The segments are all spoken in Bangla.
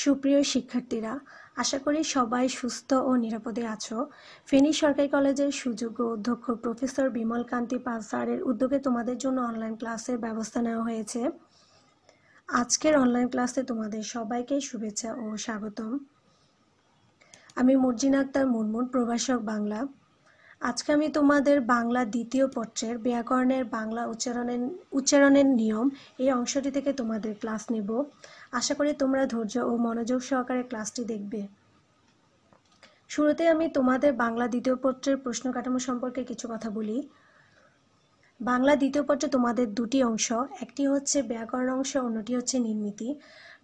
সুপ্রিয় শিক্ষার্থীরা, আশা করি সবাই সুস্থ ও নিরাপদে আছো। ফেনী সরকারি কলেজের সুযোগ্য অধ্যক্ষ প্রফেসর বিমল কান্তি পাল স্যারের উদ্যোগে তোমাদের জন্য অনলাইন ক্লাসের ব্যবস্থা নেওয়া হয়েছে। আজকের অনলাইন ক্লাসে তোমাদের সবাইকে শুভেচ্ছা ও স্বাগতম। আমি মর্জিনা আক্তার মুনমুন, প্রভাষক বাংলা। আজকে আমি তোমাদের বাংলা দ্বিতীয় পত্রের ব্যাকরণের বাংলা উচ্চারণের নিয়ম এই অংশটি থেকে তোমাদের ক্লাস নেব। আশা করি তোমরা ধৈর্য ও মনোযোগ সহকারে ক্লাসটি দেখবে। শুরুতে আমি তোমাদের বাংলা দ্বিতীয় পত্রের প্রশ্ন কাঠামো সম্পর্কে কিছু কথা বলি। বাংলা দ্বিতীয় পত্রে তোমাদের দুটি অংশ, একটি হচ্ছে ব্যাকরণ অংশ, অন্যটি হচ্ছে নির্মিতি।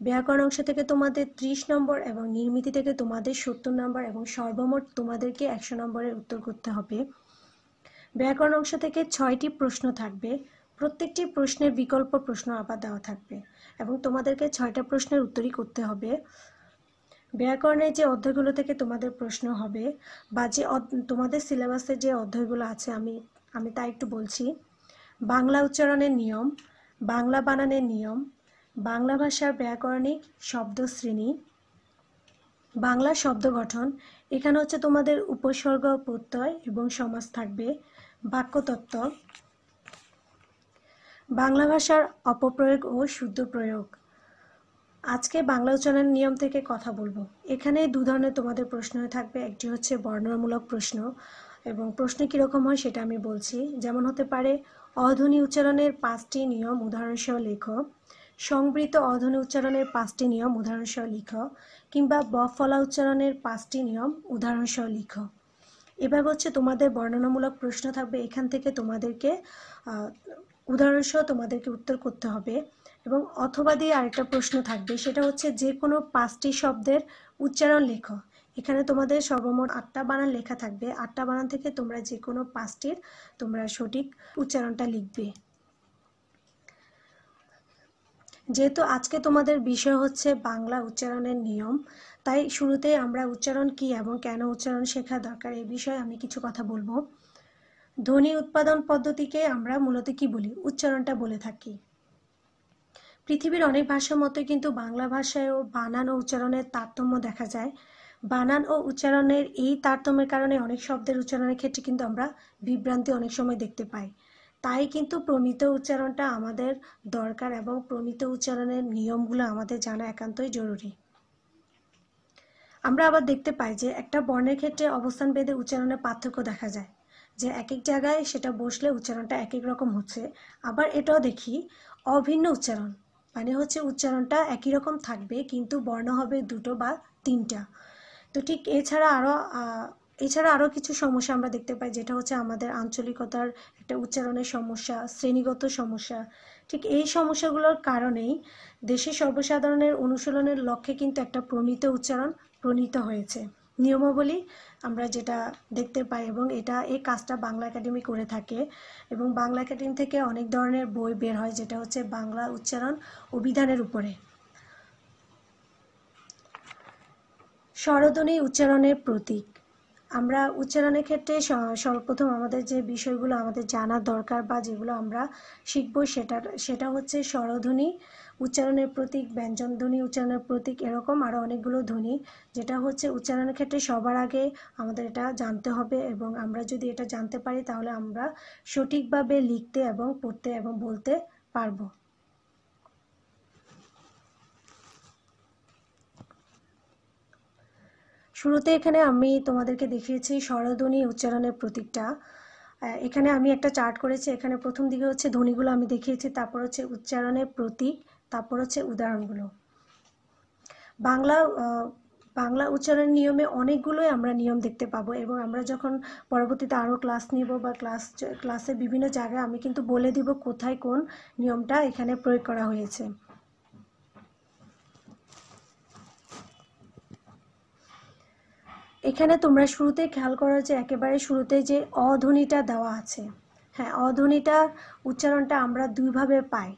ব্যাকরণ অংশ থেকে তোমাদের 30 নম্বর এবং নির্মিতি থেকে তোমাদের 70 নম্বর এবং সর্বমোট তোমাদেরকে 100 নম্বরের উত্তর করতে হবে। ব্যাকরণ অংশ থেকে 6টি প্রশ্ন থাকবে, প্রত্যেকটি প্রশ্নের বিকল্প প্রশ্ন আবার দেওয়া থাকবে এবং তোমাদেরকে 6টা প্রশ্নের উত্তরই করতে হবে। ব্যাকরণের যে অধ্যায়গুলো থেকে তোমাদের প্রশ্ন হবে বা যে তোমাদের সিলেবাসে যে অধ্যায়গুলো আছে আমি তা একটু বলছি। বাংলা উচ্চারণের নিয়ম, বাংলা বানানের নিয়ম, বাংলা ভাষার ব্যাকরণিক শব্দ শ্রেণী, বাংলা শব্দ গঠন, এখানে হচ্ছে তোমাদের উপসর্গ, প্রত্যয় এবং সমাস থাকবে, বাক্যতত্ত্ব, বাংলা ভাষার অপপ্রয়োগ ও শুদ্ধ প্রয়োগ। আজকে বাংলা উচ্চারণের নিয়ম থেকে কথা বলবো। এখানে দু ধরনের তোমাদের প্রশ্ন থাকবে, একটি হচ্ছে বর্ণনামূলক প্রশ্ন এবং প্রশ্ন কীরকম হয় সেটা আমি বলছি। যেমন হতে পারে অধ্বনি উচ্চারণের 5টি নিয়ম উদাহরণসহ লেখো, সংবৃত অধ্বনি উচ্চারণের 5টি নিয়ম উদাহরণসহ লিখো, কিংবা বফলা উচ্চারণের 5টি নিয়ম উদাহরণসহ লিখো। এভাবে হচ্ছে তোমাদের বর্ণনামূলক প্রশ্ন থাকবে, এখান থেকে তোমাদেরকে উদাহরণসহ তোমাদেরকে উত্তর করতে হবে। এবং অথবা দিয়ে আরেকটা প্রশ্ন থাকবে, সেটা হচ্ছে যে কোনো 5টি শব্দের উচ্চারণ লেখো। এখানে তোমাদের সর্বমোট 8টা বানান লেখা থাকবে, 8টা বানান থেকে তোমরা যে কোনো 5টির তোমরা সঠিক উচ্চারণটা লিখবে। যেহেতু আজকে তোমাদের বিষয় হচ্ছে বাংলা উচ্চারণের নিয়ম, তাই শুরুতে আমরা উচ্চারণ কি এবং কেন উচ্চারণ শেখা দরকার এই বিষয়ে আমি কিছু কথা বলবো। ধ্বনি উৎপাদন পদ্ধতিকে আমরা মূলত কি বলি? উচ্চারণটা বলে থাকি। পৃথিবীর অনেক ভাষার মতো কিন্তু বাংলা ভাষায়ও বানান ও উচ্চারণের তারতম্য দেখা যায়। বানান ও উচ্চারণের এই তারতম্যের কারণে অনেক শব্দের উচ্চারণের ক্ষেত্রে কিন্তু আমরা বিভ্রান্তি অনেক সময় দেখতে পাই। তাই কিন্তু প্রমিত উচ্চারণটা আমাদের দরকার এবং প্রমিত উচ্চারণের নিয়মগুলো আমাদের জানা একান্তই জরুরি। আমরা আবার দেখতে পাই যে একটা বর্ণের ক্ষেত্রে অবস্থান ভেদে উচ্চারণের পার্থক্য দেখা যায়, যে এক এক জায়গায় সেটা বসলে উচ্চারণটা এক এক রকম হচ্ছে। আবার এটাও দেখি অভিন্ন উচ্চারণ, মানে হচ্ছে উচ্চারণটা একই রকম থাকবে কিন্তু বর্ণ হবে 2টো বা 3টা। তো ঠিক এছাড়া আরও কিছু সমস্যা আমরা দেখতে পাই, যেটা হচ্ছে আমাদের আঞ্চলিকতার একটা উচ্চারণের সমস্যা, শ্রেণীগত সমস্যা। ঠিক এই সমস্যাগুলোর কারণেই দেশের সর্বসাধারণের অনুশীলনের লক্ষ্যে কিন্তু একটা প্রমিত উচ্চারণ প্রণীত হয়েছে, নিয়মাবলী আমরা যেটা দেখতে পাই। এবং এই কাজটা বাংলা একাডেমি করে থাকে এবং বাংলা একাডেমি থেকে অনেক ধরনের বই বের হয়, যেটা হচ্ছে বাংলা উচ্চারণ অভিধানের উপরে। স্বরধ্বনি উচ্চারণের প্রতীক। আমরা উচ্চারণের ক্ষেত্রে সর্বপ্রথম আমাদের যে বিষয়গুলো আমাদের জানা দরকার বা যেগুলো আমরা শিখব সেটা হচ্ছে স্বরধ্বনি উচ্চারণের প্রতীক, ব্যঞ্জনধ্বনি উচ্চারণের প্রতীক, এরকম আরও অনেকগুলো ধ্বনি, যেটা হচ্ছে উচ্চারণের ক্ষেত্রে সবার আগে আমাদের এটা জানতে হবে। এবং আমরা যদি এটা জানতে পারি তাহলে আমরা সঠিকভাবে লিখতে এবং পড়তে এবং বলতে পারবো। শুরুতে এখানে আমি তোমাদেরকে দেখিয়েছি স্বরধ্বনি উচ্চারণের প্রতীকটা। এখানে আমি একটা চার্ট করেছি, এখানে প্রথম দিকে হচ্ছে ধ্বনিগুলো আমি দেখিয়েছি, তারপর হচ্ছে উচ্চারণের প্রতীক, তারপর হচ্ছে উদাহরণগুলো। বাংলা উচ্চারণ নিয়মে অনেকগুলোই আমরা নিয়ম দেখতে পাবো এবং আমরা যখন পরবর্তীতে আরও ক্লাস নিব বা ক্লাসে বিভিন্ন জায়গায় আমি কিন্তু বলে দিব কোথায় কোন নিয়মটা এখানে প্রয়োগ করা হয়েছে। এখানে তোমরা শুরুতে খেয়াল করো যে একেবারে শুরুতে যে অধ্বনিটা দেওয়া আছে, হ্যাঁ, অধ্বনিটা উচ্চারণটা আমরা দুইভাবে পাই,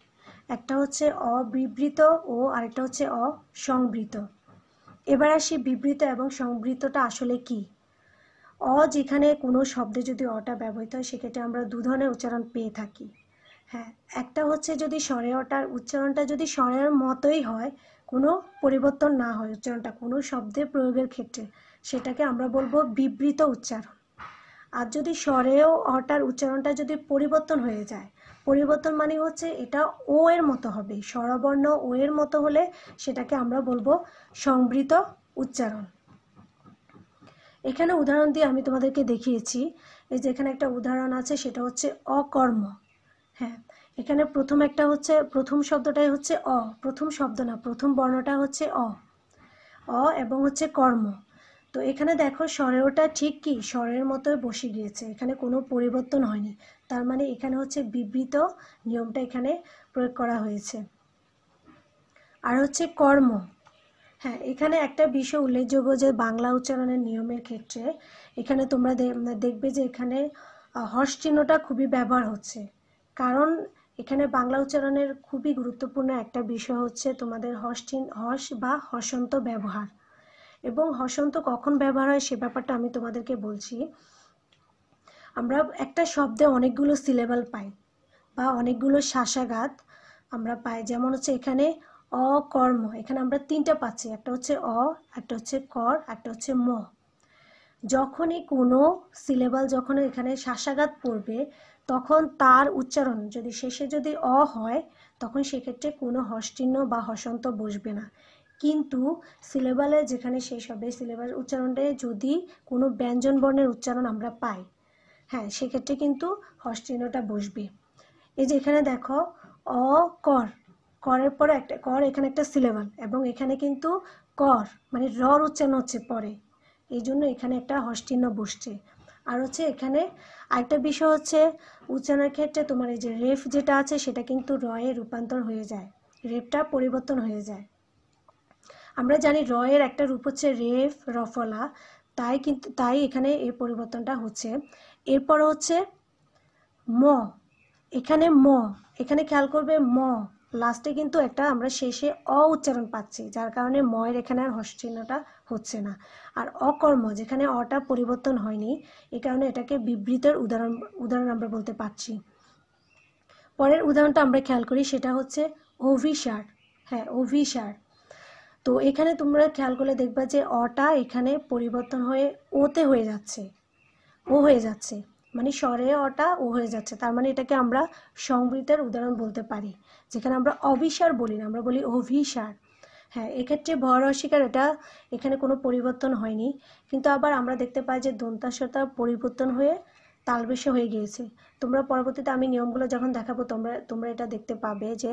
একটা হচ্ছে অবিবৃত ও আরেকটা হচ্ছে অসংবৃত। এবার আসি বিবৃত এবং সংবৃতটা আসলে কি। যেখানে কোনো শব্দে যদি অটা ব্যবহৃত হয় সেক্ষেত্রে আমরা দু ধরনের উচ্চারণ পেয়ে থাকি। হ্যাঁ, একটা হচ্ছে যদি স্বরে অটার উচ্চারণটা যদি স্বরের মতোই হয় কোনো পরিবর্তন না হয় উচ্চারণটা কোনো শব্দে প্রয়োগের ক্ষেত্রে, সেটাকে আমরা বলবো বিবৃত উচ্চারণ। আর যদি স্বরেও অটার উচ্চারণটা যদি পরিবর্তন হয়ে যায়, পরিবর্তন মানে হচ্ছে এটা ও এর মতো হবে, স্বরবর্ণ ও এর মতো হলে সেটাকে আমরা বলবো সংবৃত উচ্চারণ। এখানে উদাহরণ দিয়ে আমি তোমাদেরকে দেখিয়েছি। এই যে এখানে একটা উদাহরণ আছে, সেটা হচ্ছে অকর্ম। হ্যাঁ, এখানে প্রথম শব্দটাই হচ্ছে অ, প্রথম শব্দ না, প্রথম বর্ণটা হচ্ছে অ এবং হচ্ছে কর্ম। তো এখানে দেখো স্বরেওটা ঠিক কি স্বরের মতোই বসে গিয়েছে, এখানে কোনো পরিবর্তন হয়নি। তার মানে এখানে হচ্ছে বিবৃত নিয়মটা এখানে প্রয়োগ করা হয়েছে। আর হচ্ছে কর্ম। হ্যাঁ, এখানে একটা বিষয় উল্লেখযোগ্য যে বাংলা উচ্চারণের নিয়মের ক্ষেত্রে এখানে তোমরা দেখবে যে এখানে হর্ষ চিহ্নটা খুবই ব্যবহার হচ্ছে। কারণ এখানে বাংলা উচ্চারণের খুবই গুরুত্বপূর্ণ একটা বিষয় হচ্ছে তোমাদের হর্ষ বা হসন্ত ব্যবহার। এবং হসন্ত কখন ব্যবহার হয় সে ব্যাপারটা আমি তোমাদেরকে বলছি। আমরা একটা শব্দে অনেকগুলো সিলেবাল পাই বা অনেকগুলো শাসাঘাত আমরা পাই। যেমন হচ্ছে এখানে অকর্ম, এখানে আমরা তিনটা পাচ্ছি, একটা হচ্ছে অ, একটা হচ্ছে কর, একটা হচ্ছে ম। যখনই কোনো সিলেবাল যখন এখানে শাসাঘাত পড়বে তখন তার উচ্চারণ যদি শেষে যদি অ হয় তখন সেক্ষেত্রে কোনো হর্ষচিহ্ন বা হসন্ত বসবে না। কিন্তু সিলেবালে যেখানে শেষ হবে সিলেবাল উচ্চারণে যদি কোনো ব্যঞ্জন বর্ণের উচ্চারণ আমরা পাই, হ্যাঁ, সেক্ষেত্রে কিন্তু হর্ষচিহ্নটা বসবে। এই যে এখানে দেখো অ কর, করের পরে একটা কর, এখানে একটা সিলেবাল এবং এখানে কিন্তু কর মানে রর উচ্চারণ হচ্ছে পরে, এই জন্য এখানে একটা হর্ষচিহ্ন বসছে। আর হচ্ছে এখানে আরেকটা বিষয় হচ্ছে উচ্চারণের ক্ষেত্রে তোমার এই যে রেফ যেটা আছে সেটা কিন্তু রয়ে রূপান্তর হয়ে যায়, রেফটা পরিবর্তন হয়ে যায়। আমরা জানি রয়ের একটা রূপ হচ্ছে রেফ রফলা, তাই এখানে এই পরিবর্তনটা হচ্ছে। এরপর হচ্ছে ম, এখানে ম, এখানে খেয়াল করবে ম লাস্টে কিন্তু একটা আমরা শেষে অ উচ্চারণ পাচ্ছি, যার কারণে ময়ের এখানে আর হর্ষ চিহ্নটা হচ্ছে না। আর অকর্ম যেখানে অটা পরিবর্তন হয়নি, এই কারণে এটাকে বিবৃতের উদাহরণ আমরা বলতে পারছি। পরের উদাহরণটা আমরা খেয়াল করি, সেটা হচ্ছে অভিসার। হ্যাঁ, অভিসার। তো এখানে তোমরা খেয়াল করলে দেখবা যে অটা এখানে পরিবর্তন হয়ে ওতে হয়ে যাচ্ছে, ও হয়ে যাচ্ছে, মানে স্বরে অটা ও হয়ে যাচ্ছে। তার মানে এটাকে আমরা সংবৃতের উদাহরণ বলতে পারি, যেখানে আমরা অভিসার বলি না, আমরা বলি অভিসার। হ্যাঁ, এক্ষেত্রে ভরস্বীকার এটা এখানে কোনো পরিবর্তন হয়নি, কিন্তু আবার আমরা দেখতে পাই যে দন্তাস্বতা পরিবর্তন হয়ে তালবেশে হয়ে গিয়েছে। তোমরা পরবর্তীতে আমি নিয়মগুলো যখন দেখাবো তোমরা এটা দেখতে পাবে যে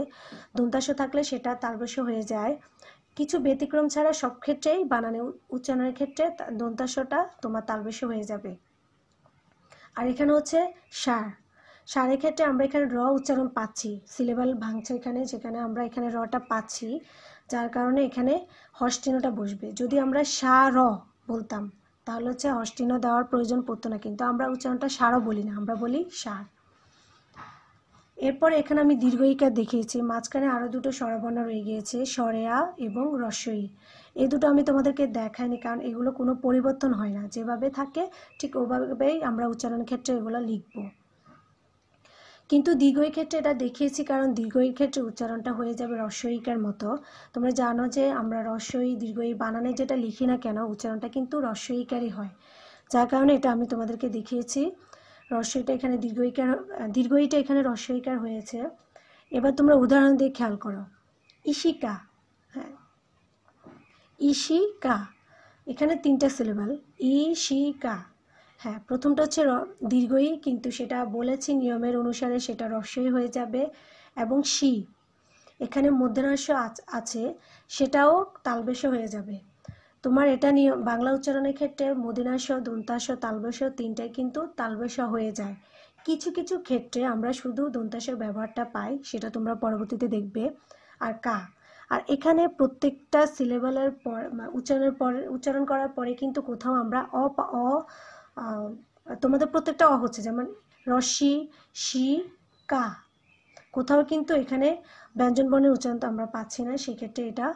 দন্তাস্ব থাকলে সেটা তালবেশে হয়ে যায়। কিছু ব্যতিক্রম ছাড়া সব ক্ষেত্রেই বানানে উচ্চারণের ক্ষেত্রে দন্তাস্বটা তোমার তালবেশে হয়ে যাবে। আর এখানে হচ্ছে সার, সারের ক্ষেত্রে আমরা এখানে র উচ্চারণ পাচ্ছি, সিলেবাল ভাঙছে এখানে, যেখানে আমরা এখানে রটা পাচ্ছি, যার কারণে এখানে হর্ষচিহ্নটা বসবে। যদি আমরা সা র বলতাম তাহলে হচ্ছে হর্ষচিহ্ন দেওয়ার প্রয়োজন পড়তো না, কিন্তু আমরা উচ্চারণটা সারও বলি না, আমরা বলি সার। এরপর এখানে আমি দীর্ঘইকার দেখিয়েছি, মাঝখানে আরও দুটো স্বরবর্ণ রয়ে গিয়েছে, স্বরেয়া এবং রস্বই। এই দুটো আমি তোমাদেরকে দেখাইনি কারণ এগুলো কোনো পরিবর্তন হয় না, যেভাবে থাকে ঠিক ওভাবেই আমরা উচ্চারণের ক্ষেত্রে এগুলো লিখব। কিন্তু দীর্ঘই ক্ষেত্রে এটা দেখিয়েছি কারণ দীর্ঘইর ক্ষেত্রে উচ্চারণটা হয়ে যাবে রস্বইকার মতো। তোমরা জানো যে আমরা রস্বই দীর্ঘই বানানে যেটা লিখি না কেন উচ্চারণটা কিন্তু রস্বইকারই হয়, যার কারণে এটা আমি তোমাদেরকে দেখিয়েছি। রস্বইটা এখানে দীর্ঘইটা এখানে রস্বইকার হয়েছে। এবার তোমরা উদাহরণ দিয়ে খেয়াল করো, ইশিকা। হ্যাঁ, ইশিকা, এখানে তিনটা সিলেবাল, ইশিকা। হ্যাঁ, প্রথমটা হচ্ছে দীর্ঘই, কিন্তু সেটা বলেছি নিয়মের অনুসারে সেটা রস্বই হয়ে যাবে। এবং শি, এখানে মধ্যাহ্নাংশ আছে, সেটাও তালবেশ হয়ে যাবে। তোমার এটা নিয়ম বাংলা উচ্চারণের ক্ষেত্রে মূর্ধন্যাস দন্তাস তালবেশ তিনটাই কিন্তু তালবেশ হয়ে যায়। কিছু কিছু ক্ষেত্রে আমরা শুধু দন্তাসের ব্যবহারটা পাই, সেটা তোমরা পরবর্তীতে দেখবে। আর কা, আর এখানে প্রত্যেকটা সিলেবালের পর উচ্চারণ করার পরে কিন্তু কোথাও আমরা তোমাদের প্রত্যেকটা অ হচ্ছে, যেমন রস্বি শি কা, কোথাও কিন্তু এখানে ব্যঞ্জন বর্ণের উচ্চারণ তো আমরা পাচ্ছি না, সেক্ষেত্রে এটা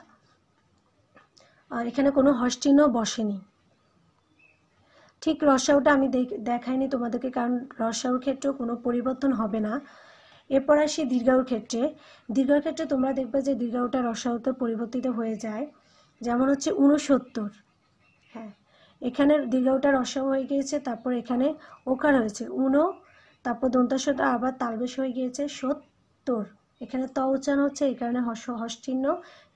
আর এখানে কোনো হর্ষচিহ্ন বসেনি। ঠিক রস্যাউটা আমি দেখাইনি তোমাদেরকে কারণ রস্যাউর ক্ষেত্রেও কোনো পরিবর্তন হবে না। এরপর আসি দীর্ঘাউর ক্ষেত্রে। দীর্ঘাউর ক্ষেত্রে তোমরা দেখবে যে দীর্ঘাউটা রস্যাউতে পরিবর্তিত হয়ে যায়, যেমন হচ্ছে 69। হ্যাঁ, এখানে দীর্ঘাউটা রস্যাউ হয়ে গিয়েছে, তারপর এখানে ওকার হয়েছে উনো, তারপর দন্তাস্বটা আবার তালবেশ হয়ে গিয়েছে 70। এখানে ত উচ্চারণ হচ্ছে, এই কারণে হস্টিন্য।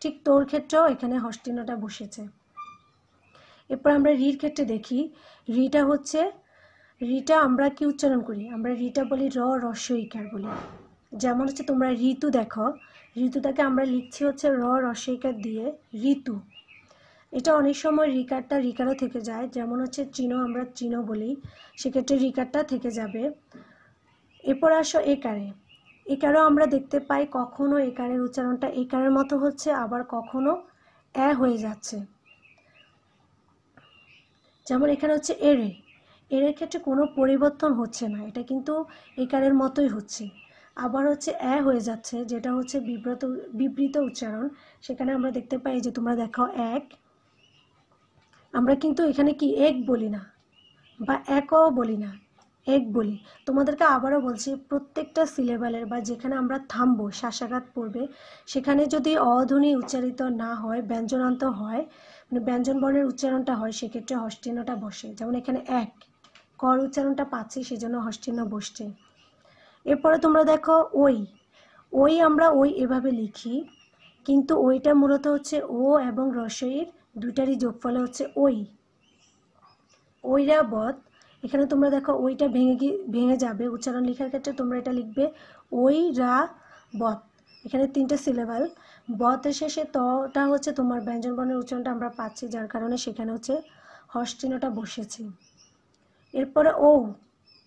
ঠিক তোর ক্ষেত্রেও এখানে হস্টিন্যটা বসেছে। এরপর আমরা রির ক্ষেত্রে দেখি। রিটা হচ্ছে, রিটা আমরা কি উচ্চারণ করি? আমরা রিটা বলি রস্য ইকার বলি। যেমন হচ্ছে তোমরা ঋতু দেখো, ঋতুটাকে আমরা লিখছি হচ্ছে রস্য ইকার দিয়ে ঋতু। এটা অনেক সময় রিকারটা রিকারও থেকে যায়, যেমন হচ্ছে তৃণ, আমরা তৃণ বলি, সেক্ষেত্রে রিকারটা থেকে যাবে। এরপর আসো একারে। একারেও আমরা দেখতে পাই কখনো একারের উচ্চারণটা একারের মতো হচ্ছে, আবার কখনো হয়ে যাচ্ছে। যেমন এখানে হচ্ছে এরে, এর ক্ষেত্রে কোনো পরিবর্তন হচ্ছে না, এটা কিন্তু একারের মতোই হচ্ছে। আবার হচ্ছে হয়ে যাচ্ছে, যেটা হচ্ছে বিবৃত উচ্চারণ। সেখানে আমরা দেখতে পাই যে তোমরা দেখো এক, আমরা কিন্তু এখানে কি এক বলি না বা একও বলি না, এক বলি। তোমাদেরকে আবারও বলছি, প্রত্যেকটা সিলেবালের বা যেখানে আমরা থামবো, শ্বাসাঘাত পড়বে, সেখানে যদি অধ্বনি উচ্চারিত না হয়, ব্যঞ্জনান্ত হয়, মানে ব্যঞ্জন বর্ণের উচ্চারণটা হয়, সেক্ষেত্রে হস্টিন্যটা বসে। যেমন এখানে এক, কর উচ্চারণটা পাচ্ছি, সেজন্য হস্টিন্য বসছে। এরপরে তোমরা দেখো ওই, ওই আমরা ওই এভাবে লিখি, কিন্তু ওইটা মূলত হচ্ছে ও এবং রস্বইর দুইটারই যোগফলে হচ্ছে ওই, ঐরাবত। এখানে তোমরা দেখো ওইটা ভেঙে যাবে উচ্চারণ লেখার ক্ষেত্রে, তোমরা এটা লিখবে ওই রা বত। এখানে তিনটে সিলেবাল, বতের শেষে তটা হচ্ছে তোমার ব্যঞ্জন বর্ণের উচ্চারণটা আমরা পাচ্ছি, যার কারণে সেখানে হচ্ছে হস্টিন্যটা বসেছে। এরপরে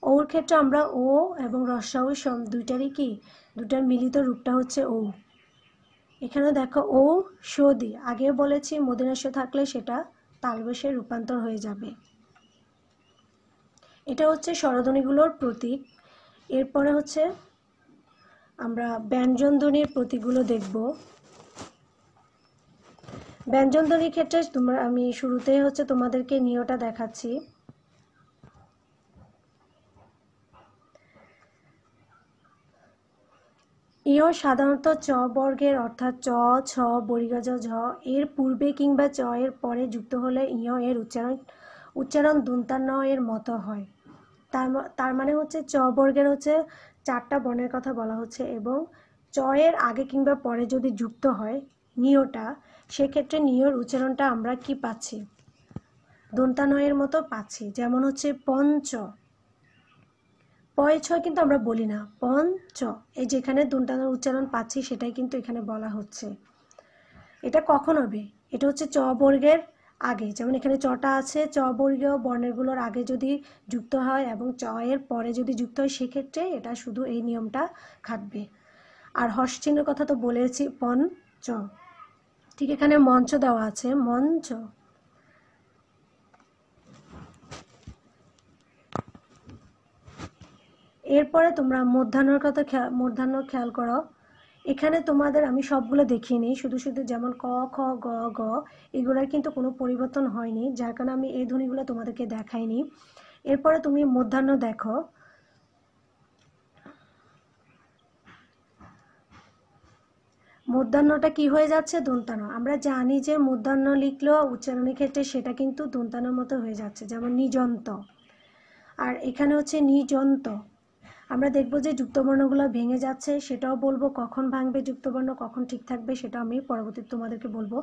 ওর ক্ষেত্রে আমরা ও এবং রস্যাউ দুইটারই কি, দুটার মিলিত রূপটা হচ্ছে ও। এখানে দেখো ও সদি, আগে বলেছি মদিনাস্য থাকলে সেটা তালবেশে রূপান্তর হয়ে যাবে। এটা হচ্ছে স্বরধ্বনিগুলোর প্রতীক। এরপরে হচ্ছে আমরা ব্যঞ্জনধ্বনির প্রতীকগুলো দেখব। ব্যঞ্জনধ্বনির ক্ষেত্রে আমি শুরুতেই হচ্ছে তোমাদেরকে নিয়টা দেখাচ্ছি। ইয় সাধারণত চ বর্গের অর্থাৎ চ, ছ, বর্গীয় ঝ এর পূর্বে কিংবা চ এর পরে যুক্ত হলে ইয় এর উচ্চারণ দন্তান্ন এর মতো হয়। তার মানে হচ্ছে চ বর্গের হচ্ছে 4টা বর্ণের কথা বলা হচ্ছে, এবং চ এর আগে কিংবা পরে যদি যুক্ত হয় নিয়টা, সেক্ষেত্রে নিয়র উচ্চারণটা আমরা কি পাচ্ছি? দন্তান্ন এর মতো পাচ্ছি। যেমন হচ্ছে পঞ্চ, পয় ছয় কিন্তু আমরা বলি না, পঞ্চ, এই যেখানে দন্তানোর উচ্চারণ পাচ্ছি সেটাই কিন্তু এখানে বলা হচ্ছে। এটা কখন হবে? এটা হচ্ছে চ বর্গের আগে, যেমন এখানে চটা আছে, চ বর্গীয় বর্ণেরগুলোর আগে যদি যুক্ত হয় এবং চ এর পরে যদি যুক্ত হয়, সেক্ষেত্রে এটা শুধু এই নিয়মটা খাটবে। আর হস্যচিহ্নের কথা তো বলেছি, পঞ্চ। ঠিক এখানে মঞ্চ দেওয়া আছে, মঞ্চ। এরপরে তোমরা মূর্ধন্যর কথা মূর্ধন্য খেয়াল করো। এখানে তোমাদের আমি সবগুলো দেখিয়ে নিই, শুধু শুধু যেমন ক, খ, গ, গ এগুলোর কিন্তু কোনো পরিবর্তন হয়নি, যার কারণে আমি এই ধ্বনিগুলো তোমাদেরকে দেখাইনি। এরপরে তুমি মূর্ধন্য দেখো। মূর্ধন্যটা কি হয়ে যাচ্ছে? দন্তান্ন। আমরা জানি যে মূর্ধন্য লিখলেও উচ্চারণের ক্ষেত্রে সেটা কিন্তু দন্তান্নর মতো হয়ে যাচ্ছে, যেমন নিযন্ত। আর এখানে হচ্ছে নিযন্ত। আমরা দেখব যে যুক্তবর্ণগুলো ভেঙে যাচ্ছে, সেটাও বলবো, কখন ভাঙবে যুক্তবর্ণ, কখন ঠিক থাকবে সেটা আমি পরবর্তীতে তোমাদেরকে বলবো।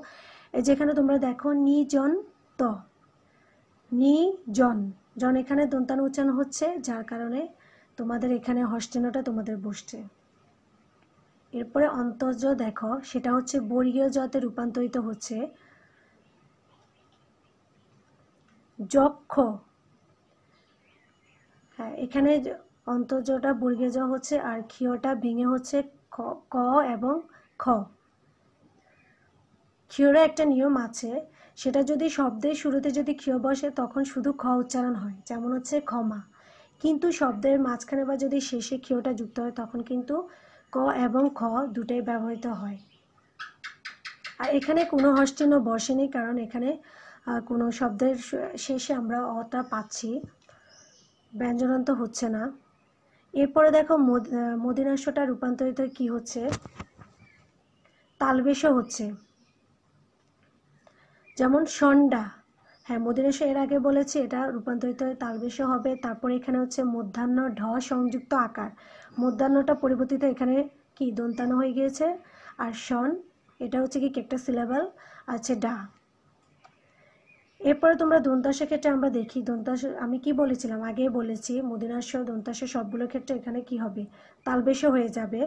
এই যেখানে তোমরা দেখো নিজন ত, নিজন, জন এখানে দন্তান্ন উচ্চারণ হচ্ছে, যার কারণে তোমাদের এখানে হস্যচিহ্নটা তোমাদের বসছে। এরপরে অন্তর্জ দেখো, সেটা হচ্ছে বর্গীয় জতে রূপান্তরিত হচ্ছে, যক্ষ। হ্যাঁ, এখানে অন্তর্জটা বর্গীয় জ হচ্ছে, আর ক্ষীয়টা ভেঙে হচ্ছে ক এবং খ। ক্ষীয়রা একটা নিয়ম আছে, সেটা যদি শব্দের শুরুতে যদি ক্ষীয় বসে তখন শুধু খ উচ্চারণ হয়, যেমন হচ্ছে ক্ষমা। কিন্তু শব্দের মাঝখানে বা যদি শেষে ক্ষীয়টা যুক্ত হয় তখন কিন্তু ক এবং খ দুটোই ব্যবহৃত হয়। আর এখানে কোনো হস্যচিহ্ন বসেনি, কারণ এখানে কোনো শব্দের শেষে আমরা অটা পাচ্ছি, ব্যঞ্জনান্ত হচ্ছে না। এরপরে দেখো মদিনাস্যটা রূপান্তরিত কি হচ্ছে, তালবেশ হচ্ছে। যেমন সন্ডা, হ্যাঁ মদিনাস্য এর আগে বলেছি, এটা রূপান্তরিত হয়ে তালবেশ হবে। তারপরে এখানে হচ্ছে মধ্যাহ্ন ঢ সংযুক্ত আকার, মধ্যাহ্নটা পরিবর্তিত এখানে কি দন্তানো হয়ে গিয়েছে। আর সন, এটা হচ্ছে কি একটা সিলেবাল আছে ডা। এরপরে তোমরা দন্তাসের ক্ষেত্রে আমরা দেখি, দন্তাস আমি কি বলেছিলাম আগে বলেছি, মদিনাস্য দন্তাস্য সবগুলোর ক্ষেত্রে এখানে কি হবে, তালবেশ হয়ে যাবে।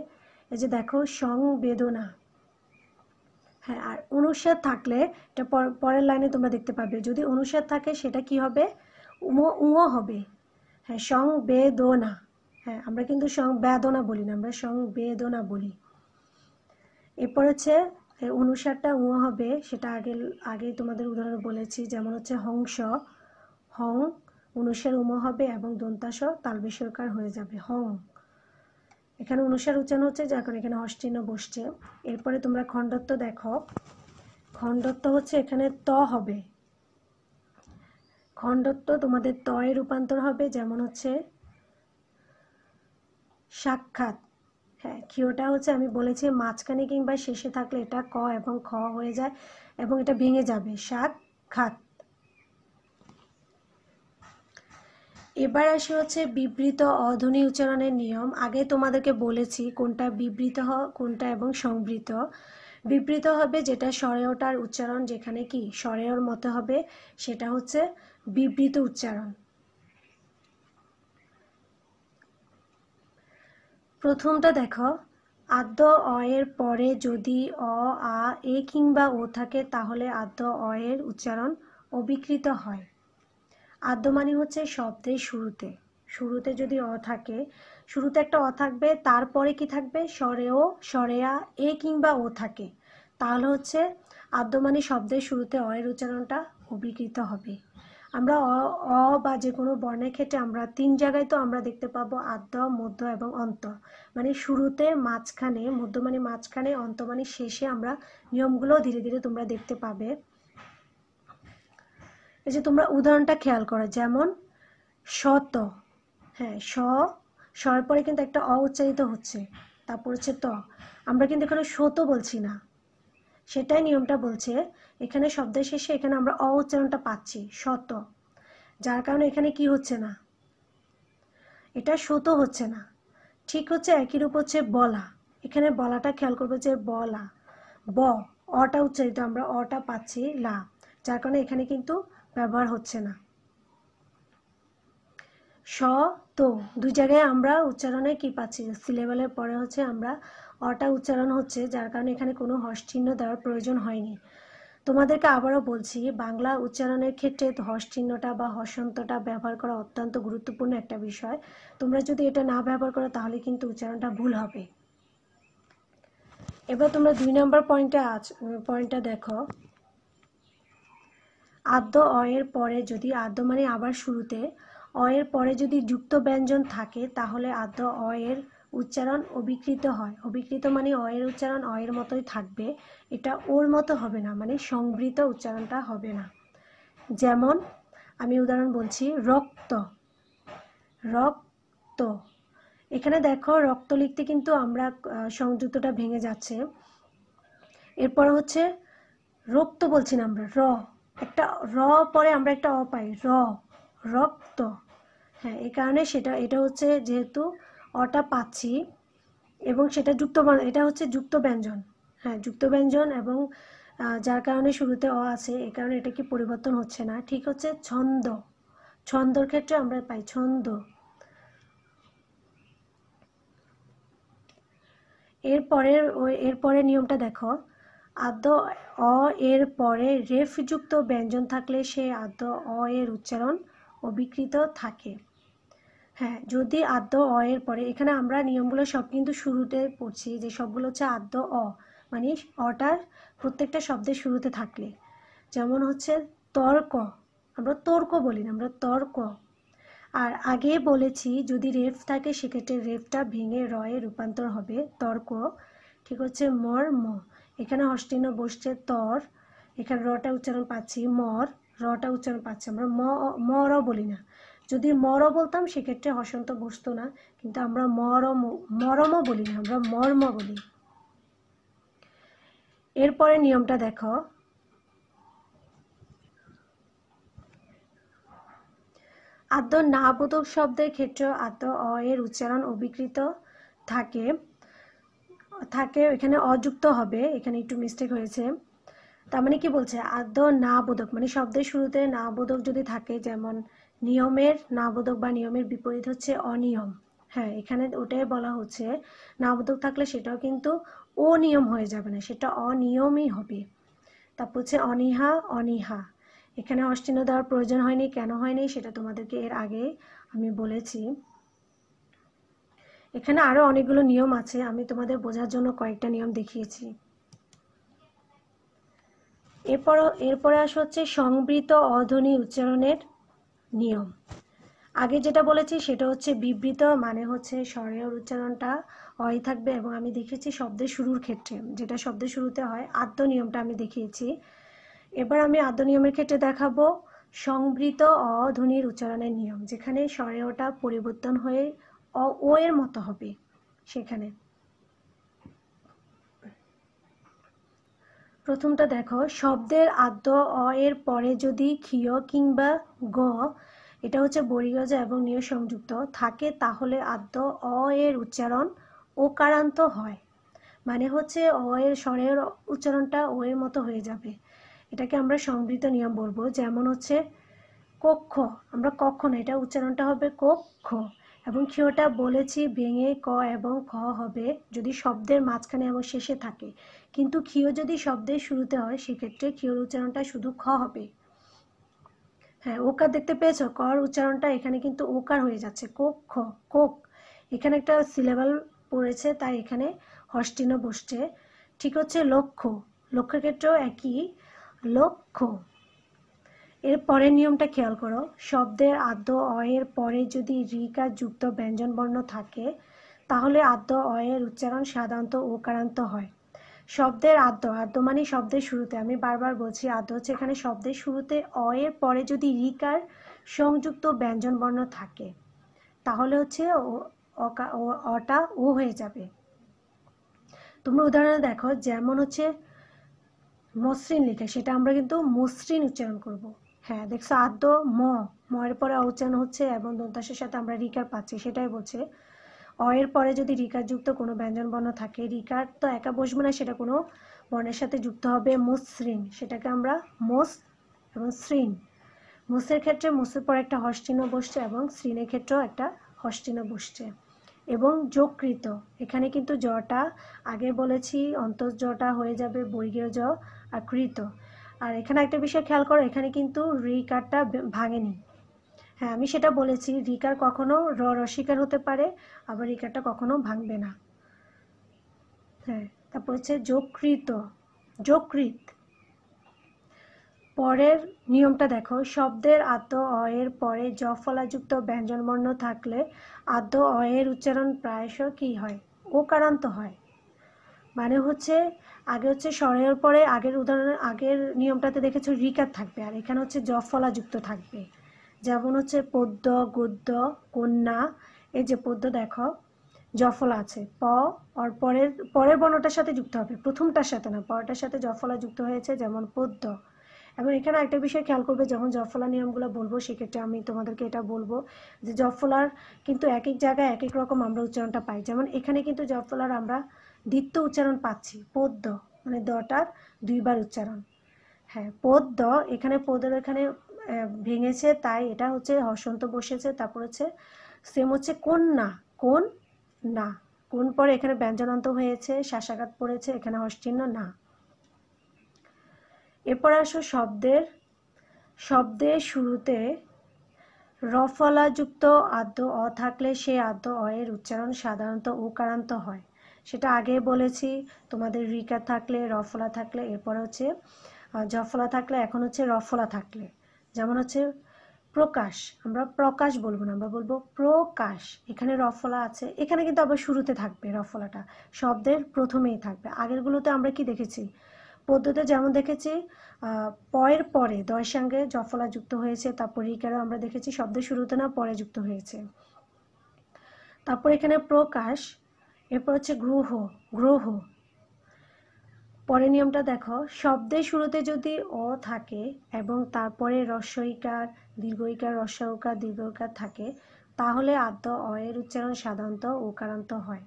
এই যে দেখো সংবেদনা, হ্যাঁ। আর অনুস্বার থাকলে এটা পরের লাইনে তোমরা দেখতে পাবে, যদি অনুস্বার থাকে সেটা কি হবে, উঁ হবে। হ্যাঁ সংবেদনা, হ্যাঁ আমরা কিন্তু সংবেদনা বলি না, আমরা সংবেদনা বলি। এরপর হচ্ছে অনুস্বারটা উঁ হবে, সেটা আগে তোমাদের উদাহরণ বলেছি, যেমন হচ্ছে হংস, হং অনুস্বার উম হবে এবং দন্তাস তালবেশকার হয়ে যাবে হং। এখানে অনুস্বার উচ্চারণ হচ্ছে, যখন এখানে হস্তিন্য বসছে। এরপরে তোমরা খণ্ডত্ব দেখো, খণ্ডত্ব হচ্ছে এখানে ত হবে, খণ্ডত্ব তোমাদের ত এর রূপান্তর হবে, যেমন হচ্ছে সাক্ষাৎ। হ্যাঁ ক্ষীয়টা হচ্ছে আমি বলেছি মাঝখানে কিংবা শেষে থাকলে এটা ক এবং খ হয়ে যায় এবং এটা ভেঙে যাবে, সাক্ষাৎ। এবার আসি হচ্ছে বিবৃত অধ্বনি উচ্চারণের নিয়ম। আগে তোমাদেরকে বলেছি কোনটা বিবৃত কোনটা এবং সংবৃত। বিবৃত হবে যেটা স্বরেয়টার উচ্চারণ যেখানে কি স্বরেয়র মতো হবে, সেটা হচ্ছে বিবৃত উচ্চারণ। প্রথমটা দেখো, আদ্য অ এর পরে যদি অ আ এ কিংবা ও থাকে তাহলে আদ্য অ এর উচ্চারণ অবিকৃত হয়। আদ্য মানে হচ্ছে শব্দের শুরুতে, শুরুতে যদি অ থাকে, শুরুতে একটা অ থাকবে, তারপরে কি থাকবে স্বরেয় স্বরেয়া এ কিংবা ও থাকে, তাহলে হচ্ছে আদ্য মানে শব্দের শুরুতে অ এর উচ্চারণটা অবিকৃত হবে। আমরা অ বা যে কোনো বর্ণের ক্ষেত্রে আমরা 3 জায়গায় তো আমরা দেখতে পাবো আদ্য, মধ্য এবং অন্ত, মানে শুরুতে, মাঝখানে, মধ্য মানে মাঝখানে, অন্ত মানে শেষে। আমরা নিয়মগুলো ধীরে ধীরে তোমরা দেখতে পাবে। এই যে তোমরা উদাহরণটা খেয়াল করো, যেমন শত, হ্যাঁ স্বর পরে কিন্তু একটা অ উচ্চারিত হচ্ছে, তারপর হচ্ছে ত, আমরা কিন্তু এখানে শত বলছি না, সেটাই নিয়মটা বলছে। এখানে শব্দের শেষে এখানে আমরা অ উচ্চারণটা পাচ্ছি শত, যার কারণে এখানে কি হচ্ছে না, এটা শত হচ্ছে না। ঠিক হচ্ছে একই রূপ হচ্ছে বলা, এখানে বলাটা খেয়াল করবে যে বলা, ব অটা উচ্চারিত, আমরা অটা পাচ্ছি লা, যার কারণে এখানে কিন্তু ব্যবহার হচ্ছে না। স তো দুই জায়গায় আমরা উচ্চারণে কি পাচ্ছি, সিলেবালের পরে হচ্ছে আমরা অটা উচ্চারণ হচ্ছে, যার কারণে এখানে কোনো হর্ষ চিহ্ন দেওয়ার প্রয়োজন হয়নি। তোমাদেরকে আবারও বলছি, বাংলা উচ্চারণের ক্ষেত্রে হর্ষ চিহ্নটা বা হর্ষন্তটা ব্যবহার করা অত্যন্ত গুরুত্বপূর্ণ একটা বিষয়। তোমরা যদি এটা না ব্যবহার করো তাহলে কিন্তু উচ্চারণটা ভুল হবে। এবার তোমরা 2 নম্বর পয়েন্টটা দেখো, আদ্য অ এর পরে যদি, আদ্য মানে আবার শুরুতে, অ এর পরে যদি যুক্ত ব্যঞ্জন থাকে তাহলে আদ্য অ এর উচ্চারণ অবিকৃত হয়। অবিকৃত মানে অ এর উচ্চারণ অ এর মতোই থাকবে, এটা ওর মতো হবে না, মানে সংবৃত উচ্চারণটা হবে না। যেমন আমি উদাহরণ বলছি, রক্ত, রক্ত। এখানে দেখো রক্ত লিখতে কিন্তু আমরা সংযুক্তটা ভেঙে যাচ্ছে। এরপর হচ্ছে রক্ত বলছি না, আমরা একটা র পরে আমরা একটা অ পাই, রক্ত। হ্যাঁ এই কারণে এটা হচ্ছে যেহেতু অটা পাচ্ছি এবং সেটা এটা হচ্ছে যুক্ত ব্যঞ্জন, হ্যাঁ যুক্ত ব্যঞ্জন, এবং যার কারণে শুরুতে অ আছে, এই কারণে এটা কি পরিবর্তন হচ্ছে না। ঠিক হচ্ছে ছন্দ, ছন্দর ক্ষেত্রে আমরা পাই ছন্দ। এরপরের নিয়মটা দেখো, আদ্য অ এর পরে রেফ যুক্ত ব্যঞ্জন থাকলে সে আদ্য অ এর উচ্চারণ অবিকৃত থাকে। হ্যাঁ যদি আদ্য অ এর পরে, এখানে আমরা নিয়মগুলো সব কিন্তু শুরুতে পড়ছি, যে সবগুলো হচ্ছে আদ্য অ, মানে অটার প্রত্যেকটা শব্দের শুরুতে থাকলে। যেমন হচ্ছে তর্ক, আমরা তর্ক বলি না, আমরা তর্ক। আর আগে বলেছি যদি রেফ থাকে সেক্ষেত্রে রেফটা ভেঙে রয়ে রূপান্তর হবে তর্ক। ঠিক হচ্ছে মর্ম, এখানে হস্তিন্য বসছে তর, এখানে রটা উচ্চারণ পাচ্ছি মর, রটা উচ্চারণ পাচ্ছি আমরা মরও বলি না। যদি মর বলতাম সেক্ষেত্রে হসন্ত বসতো না, কিন্তু আমরা মরমও বলি না, আমরা মর্ম বলি। এরপরে নিয়মটা দেখো, আদ্য না বোধক শব্দের ক্ষেত্রে আদ্য অ এর উচ্চারণ অবিকৃত থাকে, এখানে অযুক্ত হবে, এখানে একটু মিস্টেক হয়েছে। তার মানে কি বলছে, আদ্য না বোধক মানে শব্দের শুরুতে না বোধক যদি থাকে, যেমন নিয়মের না বোধক বা নিয়মের বিপরীত হচ্ছে অনিয়ম। হ্যাঁ, এখানে ওটাই বলা হচ্ছে, না বোধক থাকলে সেটাও কিন্তু অনিয়ম হয়ে যাবে না, সেটা অনিয়মই হবে। তারপর হচ্ছে অনীহা, অনীহা, এখানে অষ্টিন্য দেওয়ার প্রয়োজন হয়নি, কেন হয়নি সেটা তোমাদেরকে এর আগে আমি বলেছি। এখানে আরো অনেকগুলো নিয়ম আছে, আমি তোমাদের বোঝার জন্য কয়েকটা নিয়ম দেখিয়েছি। এরপরে আসা হচ্ছে সংবৃত অধ্বনি উচ্চারণের নিয়ম। আগে যেটা বলেছি সেটা হচ্ছে বিবৃত, মানে হচ্ছে স্বরের উচ্চারণটা অই থাকবে, এবং আমি দেখেছি শব্দের শুরুর ক্ষেত্রে, যেটা শব্দের শুরুতে হয়, আদ্য নিয়মটা আমি দেখিয়েছি। এবার আমি আদ্য নিয়মের ক্ষেত্রে দেখাবো সংবৃত অধ্বনির উচ্চারণের নিয়ম, যেখানে স্বরেওটা পরিবর্তন হয়ে ও এর মতো হবে। সেখানে প্রথমটা দেখো, শব্দের আদ্য অ এর পরে যদি ক্ষীয় কিংবা গ, এটা হচ্ছে বর্গীয় এবং নিয় সংযুক্ত থাকে, তাহলে আদ্য অ এর উচ্চারণ ওকারান্ত হয়, মানে হচ্ছে অ এর স্বরের উচ্চারণটা ও এর মতো হয়ে যাবে। এটাকে আমরা সংবৃত নিয়ম বলবো। যেমন হচ্ছে কক্ষ, আমরা কক্ষ না, এটা উচ্চারণটা হবে কক্ষ, এবং ক্ষীয়টা বলেছি ভেঙে ক এবং খ হবে যদি শব্দের মাঝখানে এবং শেষে থাকে, কিন্তু ক্ষীয় যদি শব্দের শুরুতে হয় সেক্ষেত্রে ক্ষীয়র উচ্চারণটা শুধু খ হবে। হ্যাঁ, ওকার দেখতে পেয়েছো, কর উচ্চারণটা এখানে কিন্তু ওকার হয়ে যাচ্ছে, কক্ষ, কোক, এখানে একটা সিলেবাল পড়েছে তাই এখানে হস্টিন্য বসছে। ঠিক হচ্ছে লক্ষ্য, লক্ষ্যের ক্ষেত্রেও একই, লক্ষ্য। এর পরের নিয়মটা খেয়াল করো, শব্দের আদ্য অ এর পরে যদি ঋকার যুক্ত ব্যঞ্জন বর্ণ থাকে, তাহলে আদ্য অ এর উচ্চারণ সাধারণত ওকারান্ত হয়। শব্দের আদ্য, আদ্য মানে শব্দের শুরুতে, আমি বারবার বলছি আদ্য হচ্ছে এখানে শব্দের শুরুতে অ এর পরে যদি ঋকার সংযুক্ত ব্যঞ্জন বর্ণ থাকে, তাহলে হচ্ছে অটা ও হয়ে যাবে। তোমরা উদাহরণে দেখো, যেমন হচ্ছে মসৃণ লিখে, সেটা আমরা কিন্তু মসৃণ উচ্চারণ করব। হ্যাঁ, দেখছো আদ্য ম এর পরে উচ্চারণ হচ্ছে এবং দন্তাসের সাথে আমরা রিকার পাচ্ছি, সেটাই বলছে। অ এর পরে যদি রিকার যুক্ত কোনো ব্যঞ্জন বর্ণ থাকে, রিকার তো একা বসবে না, সেটা কোনো বর্ণের সাথে যুক্ত হবে, মসৃণ, সেটাকে আমরা মোস এবং শ্রীন। মোসের ক্ষেত্রে মোসের পর একটা হস্টিন্য বসছে এবং শ্রীনের ক্ষেত্রেও একটা হস্টিন্য বসছে। এবং যোগকৃত, এখানে কিন্তু জটা আগে বলেছি অন্তঃ জটা হয়ে যাবে বর্গীয় জ আর কৃত। আর এখানে একটা বিষয় খেয়াল করো, এখানে কিন্তু রিকারটা ভাঙেনি। হ্যাঁ, আমি সেটা বলেছি, রিকার কখনো রসিকার হতে পারে, আবার রিকারটা কখনো ভাঙবে না। হ্যাঁ, তারপর হচ্ছে যোগকৃত, যোগকৃত। পরের নিয়মটা দেখো, শব্দের আদ্য অ এর পরে জ ফলাযুক্ত ব্যঞ্জনবর্ণ থাকলে আদ্য অ এর উচ্চারণ প্রায়শ কি হয়, ওকারান্ত হয়। মানে হচ্ছে আগে হচ্ছে স্বরের পরে আগের উদাহরণের আগের নিয়মটাতে দেখেছো রিকার থাকবে, আর এখানে হচ্ছে জ ফলাযুক্ত থাকবে। যেমন হচ্ছে পদ্য, গদ্য, কন্যা, এই যে পদ্য দেখো জফলা আছে, প আর পরের বর্ণটার সাথে যুক্ত হবে, প্রথমটার সাথে না, পরেরটার সাথে জফলা যুক্ত হয়েছে, যেমন পদ্য। এবং এখানে একটা বিষয় খেয়াল করবে, যখন জফলা নিয়মগুলো বলবো সেক্ষেত্রে আমি তোমাদেরকে এটা বলবো যে জফলার কিন্তু এক এক জায়গায় এক এক রকম আমরা উচ্চারণটা পাই। যেমন এখানে কিন্তু জফলার আমরা দ্বিত্ব উচ্চারণ পাচ্ছি, পদ্য মানে দটার দুইবার উচ্চারণ। হ্যাঁ, পদ্য, এখানে পদের এখানে ভেঙেছে তাই এটা হচ্ছে হসন্ত বসেছে। তারপর হচ্ছে সেম হচ্ছে কন্যা, কোন না, কোন পরে এখানে ব্যঞ্জনান্ত হয়েছে, শ্বাসাঘাত পড়েছে, এখানে হস্টিন্য না। এরপর আসো শব্দের শুরুতে রফলাযুক্ত আদ্য অ থাকলে সেই আদ্য অ এর উচ্চারণ সাধারণত ওকারান্ত হয়। সেটা আগে বলেছি, তোমাদের রিকার থাকলে, রফলা থাকলে, এরপরে হচ্ছে জফলা থাকলে, এখন হচ্ছে রফলা থাকলে। যেমন হচ্ছে প্রকাশ, আমরা প্রকাশ বলবো না, আমরা বলবো প্রকাশ, এখানে রফলা আছে, এখানে কিন্তু আবার শুরুতে থাকবে রফলাটা, শব্দের প্রথমেই থাকবে। আগেরগুলোতে আমরা কি দেখেছি, পদ্যতে যেমন দেখেছি পয়ের পরে দয়ের সঙ্গে জফলা যুক্ত হয়েছে, তারপর রিকারও আমরা দেখেছি শব্দ শুরুতে না পরে যুক্ত হয়েছে। তারপর এখানে প্রকাশ, এরপর হচ্ছে গ্রহ, গ্রহ। পরের নিয়মটা দেখো, শব্দের শুরুতে যদি অ থাকে এবং তারপরে হ্রস্বইকার, দীর্ঘইকার, হ্রস্বউকার, দীর্ঘইকার থাকে, তাহলে আদ্য অ এর উচ্চারণ সাধারণত ওকারান্ত হয়।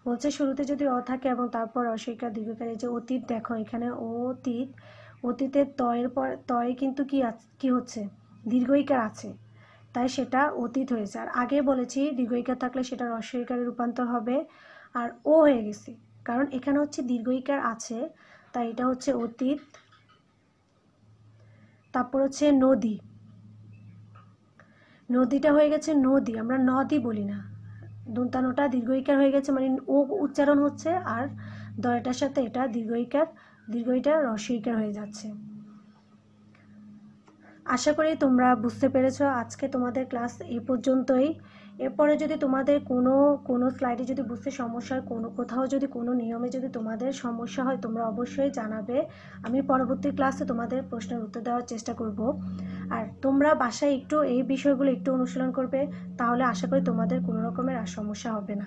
বলছে শুরুতে যদি অ থাকে এবং তারপর হ্রস্বইকার, দীর্ঘইকার। এই যে অতীত দেখো, এখানে অতীত, অতীতের তয়ের পর তয়ে কিন্তু কি হচ্ছে, দীর্ঘইকার আছে, তাই সেটা অতীত হয়েছে। আর আগে বলেছি দীর্ঘইকার থাকলে সেটা হ্রস্বইকারে রূপান্তর হবে, আর ও হয়ে গেছে কারণ এখানে হচ্ছে দীর্ঘইকার আছে, তাই এটা হচ্ছে অতীত। তারপর হচ্ছে নদী, নদীটা হয়ে গেছে নদী, আমরা নদী বলি না, দন্তানোটা দীর্ঘইকার হয়ে গেছে, মানে ও উচ্চারণ হচ্ছে, আর দয়টার সাথে এটা দীর্ঘইকার, দীর্ঘইটা হ্রস্বইকার হয়ে যাচ্ছে। আশা করি তোমরা বুঝতে পেরেছো। আজকে তোমাদের ক্লাস এই পর্যন্তই। এরপরে যদি তোমাদের কোনো স্লাইডে যদি বুঝতে সমস্যা হয়, কোথাও যদি কোনো নিয়মে যদি তোমাদের সমস্যা হয়, তোমরা অবশ্যই জানাবে। আমি পরবর্তী ক্লাসে তোমাদের প্রশ্নের উত্তর দেওয়ার চেষ্টা করব। আর তোমরা বাসায় একটু এই বিষয়গুলো একটু অনুশীলন করবে, তাহলে আশা করি তোমাদের কোনো রকমের আর সমস্যা হবে না।